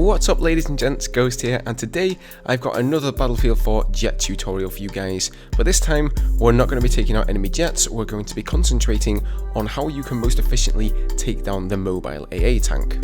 What's up ladies and gents, Ghost here, and today I've got another Battlefield 4 jet tutorial for you guys, but this time we're not going to be taking out enemy jets, we're going to be concentrating on how you can most efficiently take down the mobile AA tank.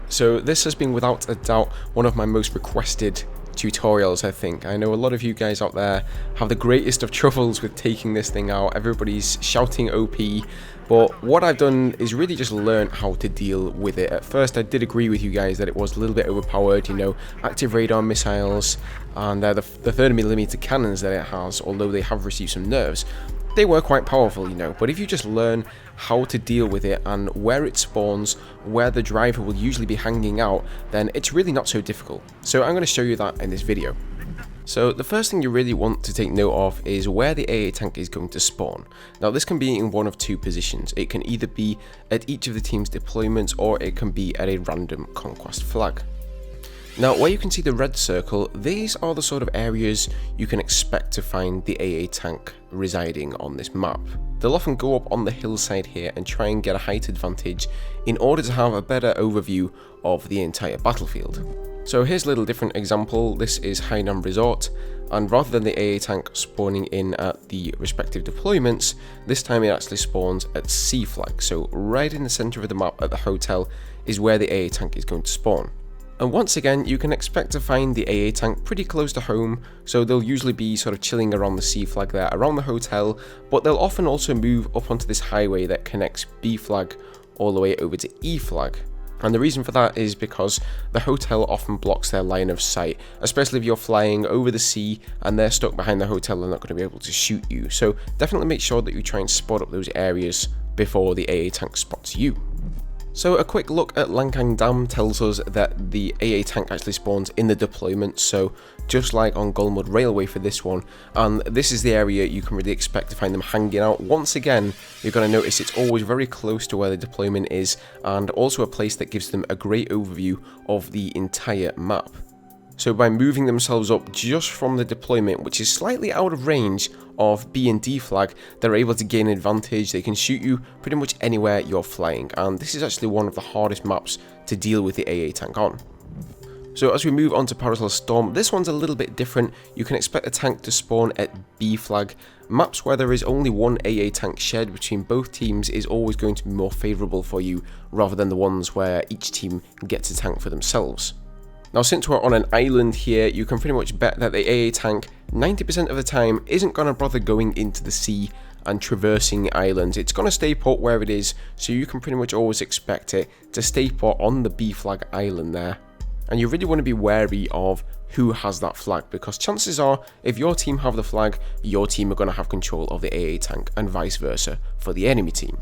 So this has been without a doubt one of my most requested tutorials, I think. I know a lot of you guys out there have the greatest of troubles with taking this thing out. Everybody's shouting OP, but what I've done is really just learn how to deal with it. At first I did agree with you guys that it was a little bit overpowered, you know, active radar missiles and the 30mm cannons that it has, although they have received some nerfs. They were quite powerful, you know, but if you just learn how to deal with it and where it spawns, where the driver will usually be hanging out, then it's really not so difficult. So I'm going to show you that in this video. So the first thing you really want to take note of is where the AA tank is going to spawn. Now this can be in one of two positions. It can either be at each of the team's deployments or it can be at a random conquest flag. Now where you can see the red circle, these are the sort of areas you can expect to find the AA tank residing on this map. They'll often go up on the hillside here and try and get a height advantage in order to have a better overview of the entire battlefield. So here's a little different example. This is Hainan Resort, and rather than the AA tank spawning in at the respective deployments, this time it actually spawns at C flag. So right in the center of the map at the hotel is where the AA tank is going to spawn. And once again, you can expect to find the AA tank pretty close to home, so they'll usually be sort of chilling around the C flag there, around the hotel, but they'll often also move up onto this highway that connects B flag all the way over to E flag. And the reason for that is because the hotel often blocks their line of sight, especially if you're flying over the sea and they're stuck behind the hotel, they're not going to be able to shoot you. So definitely make sure that you try and spot up those areas before the AA tank spots you. So a quick look at Langkang Dam tells us that the AA tank actually spawns in the deployment, so just like on Golmud Railway for this one, and this is the area you can really expect to find them hanging out. Once again, you're going to notice it's always very close to where the deployment is, and also a place that gives them a great overview of the entire map. So by moving themselves up just from the deployment, which is slightly out of range of B and D flag, they're able to gain advantage. They can shoot you pretty much anywhere you're flying, and this is actually one of the hardest maps to deal with the AA tank on. So as we move on to Paracel Storm, this one's a little bit different. You can expect a tank to spawn at B flag. Maps where there is only one AA tank shared between both teams is always going to be more favourable for you, rather than the ones where each team gets a tank for themselves. Now since we're on an island here, you can pretty much bet that the AA tank 90% of the time isn't going to bother going into the sea and traversing islands. It's going to stay put where it is, so you can pretty much always expect it to stay put on the B flag island there. And you really want to be wary of who has that flag, because chances are if your team have the flag, your team are going to have control of the AA tank and vice versa for the enemy team.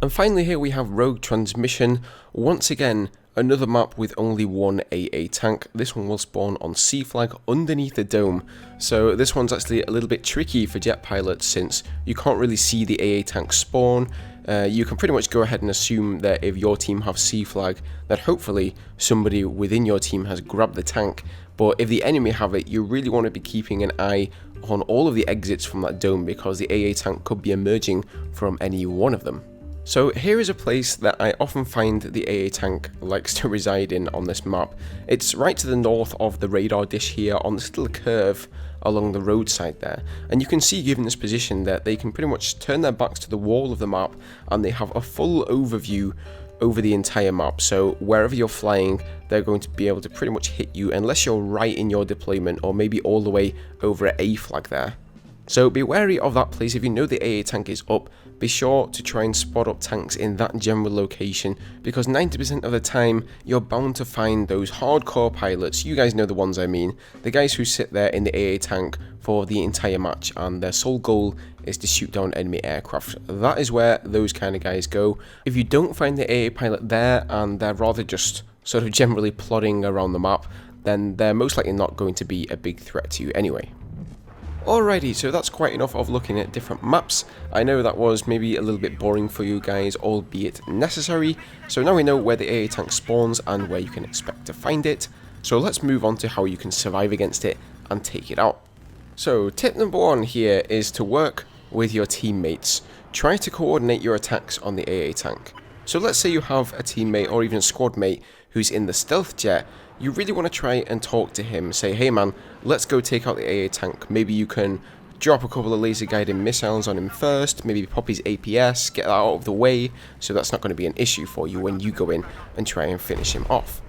And finally here we have Rogue Transmission. Once again, another map with only one AA tank. This one will spawn on C flag underneath the dome. So this one's actually a little bit tricky for jet pilots since you can't really see the AA tank spawn. You can pretty much go ahead and assume that if your team have C flag, that hopefully somebody within your team has grabbed the tank. But if the enemy have it, you really want to be keeping an eye on all of the exits from that dome, because the AA tank could be emerging from any one of them. So here is a place that I often find the AA tank likes to reside in on this map. It's right to the north of the radar dish here on this little curve along the roadside there. And you can see, given this position, that they can pretty much turn their backs to the wall of the map and they have a full overview over the entire map. So wherever you're flying, they're going to be able to pretty much hit you unless you're right in your deployment or maybe all the way over at A flag there. So be wary of that place. If you know the AA tank is up, be sure to try and spot up tanks in that general location, because 90% of the time you're bound to find those hardcore pilots. You guys know the ones I mean, the guys who sit there in the AA tank for the entire match and their sole goal is to shoot down enemy aircraft. That is where those kind of guys go. If you don't find the AA pilot there and they're rather just sort of generally plodding around the map, then they're most likely not going to be a big threat to you anyway. Alrighty, so that's quite enough of looking at different maps. I know that was maybe a little bit boring for you guys, albeit necessary. So now we know where the AA tank spawns and where you can expect to find it. So let's move on to how you can survive against it and take it out. So tip number one here is to work with your teammates. Try to coordinate your attacks on the AA tank. So let's say you have a teammate or even a squad mate who's in the stealth jet. You really want to try and talk to him, say, hey man, let's go take out the AA tank. Maybe you can drop a couple of laser guided missiles on him first, maybe pop his APS, get that out of the way, so that's not going to be an issue for you when you go in and try and finish him off.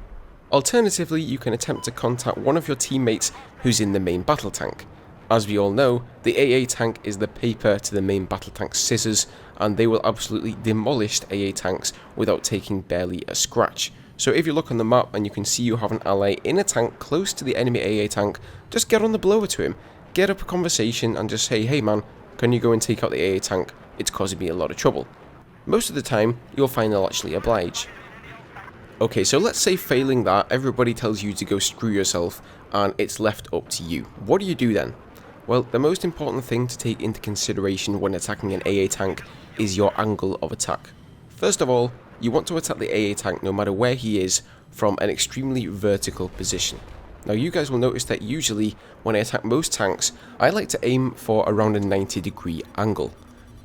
Alternatively, you can attempt to contact one of your teammates who's in the main battle tank. As we all know, the AA tank is the paper to the main battle tank's scissors, and they will absolutely demolish AA tanks without taking barely a scratch. So if you look on the map and you can see you have an ally in a tank close to the enemy AA tank, just get on the blower to him, get up a conversation and just say, hey man, can you go and take out the AA tank? It's causing me a lot of trouble. Most of the time, you'll find they'll actually oblige. Okay, so let's say failing that, everybody tells you to go screw yourself and it's left up to you. What do you do then? Well, the most important thing to take into consideration when attacking an AA tank is your angle of attack. First of all, you want to attack the AA tank no matter where he is from an extremely vertical position. Now you guys will notice that usually when I attack most tanks, I like to aim for around a 90-degree angle.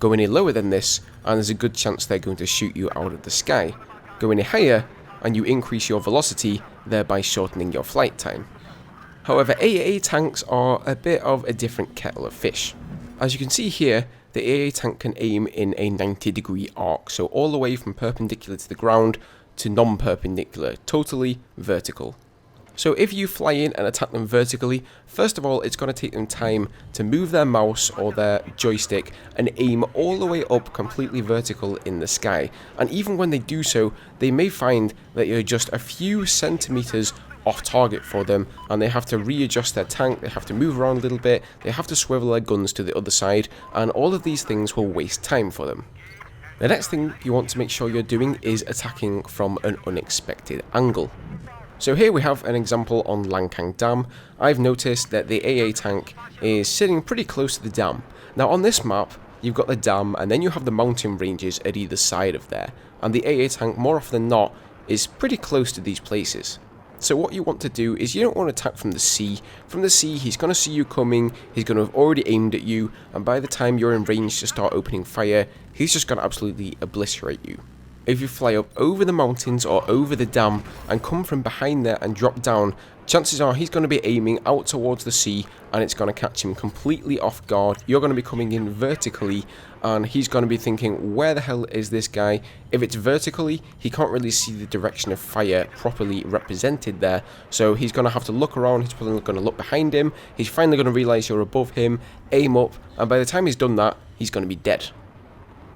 Go any lower than this and there's a good chance they're going to shoot you out of the sky. Go any higher and you increase your velocity, thereby shortening your flight time. However, AA tanks are a bit of a different kettle of fish. As you can see here, the AA tank can aim in a 90-degree arc, so all the way from perpendicular to the ground to non-perpendicular, totally vertical. So if you fly in and attack them vertically, first of all, it's going to take them time to move their mouse or their joystick and aim all the way up completely vertical in the sky. And even when they do so, they may find that you're just a few centimeters off target for them, and they have to readjust their tank, they have to move around a little bit, they have to swivel their guns to the other side, and all of these things will waste time for them. The next thing you want to make sure you're doing is attacking from an unexpected angle. So here we have an example on Lancang Dam. I've noticed that the AA tank is sitting pretty close to the dam. Now on this map, you've got the dam and then you have the mountain ranges at either side of there. And the AA tank, more often than not, is pretty close to these places. So what you want to do is you don't want to attack from the sea. From the sea, he's going to see you coming, he's going to have already aimed at you, and by the time you're in range to start opening fire, he's just going to absolutely obliterate you. If you fly up over the mountains or over the dam and come from behind there and drop down, chances are he's going to be aiming out towards the sea and it's going to catch him completely off guard. You're going to be coming in vertically and he's going to be thinking, where the hell is this guy? If it's vertically, he can't really see the direction of fire properly represented there, so he's going to have to look around, he's probably going to look behind him, he's finally going to realise you're above him, aim up, and by the time he's done that, he's going to be dead.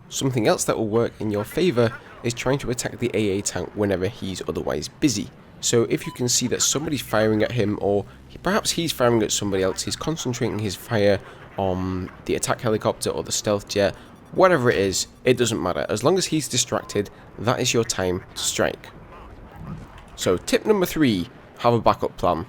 Something else that will work in your favour is trying to attack the AA tank whenever he's otherwise busy. So if you can see that somebody's firing at him, or perhaps he's firing at somebody else, he's concentrating his fire on the attack helicopter or the stealth jet, whatever it is, it doesn't matter. As long as he's distracted, that is your time to strike. So tip number 3, have a backup plan.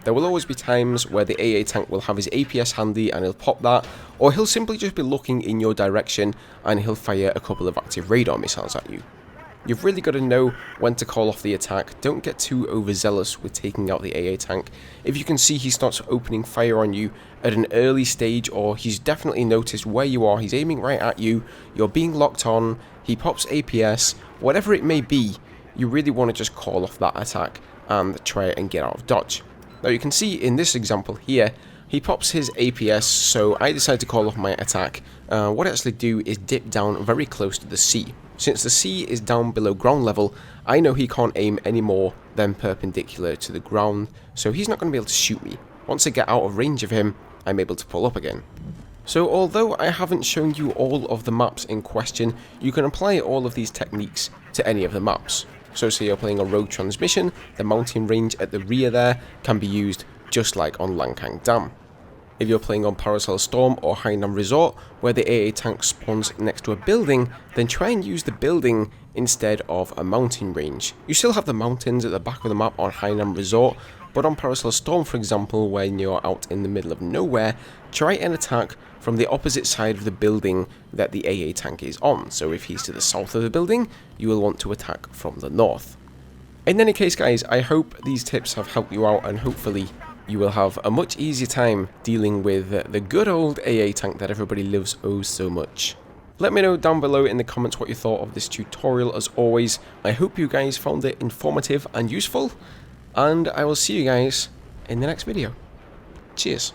There will always be times where the AA tank will have his APS handy and he'll pop that, or he'll simply just be looking in your direction and he'll fire a couple of active radar missiles at you. You've really got to know when to call off the attack. Don't get too overzealous with taking out the AA tank. If you can see he starts opening fire on you at an early stage, or he's definitely noticed where you are, he's aiming right at you, you're being locked on, he pops APS, whatever it may be, you really want to just call off that attack and try and get out of dodge. Now you can see in this example here, he pops his APS, so I decide to call off my attack. What I actually do is dip down very close to the sea. Since the sea is down below ground level, I know he can't aim any more than perpendicular to the ground, so he's not going to be able to shoot me. Once I get out of range of him, I'm able to pull up again. So although I haven't shown you all of the maps in question, you can apply all of these techniques to any of the maps. So say you're playing a rogue transmission, the mountain range at the rear there can be used just like on Lancang Dam. If you're playing on Paracel Storm or Hainan Resort, where the AA tank spawns next to a building, then try and use the building instead of a mountain range. You still have the mountains at the back of the map on Hainan Resort, but on Paracel Storm, for example, when you're out in the middle of nowhere, try and attack from the opposite side of the building that the AA tank is on. So if he's to the south of the building, you will want to attack from the north. In any case, guys, I hope these tips have helped you out, and hopefully you will have a much easier time dealing with the good old AA tank that everybody loves oh so much. Let me know down below in the comments what you thought of this tutorial. As always, I hope you guys found it informative and useful, and I will see you guys in the next video. Cheers.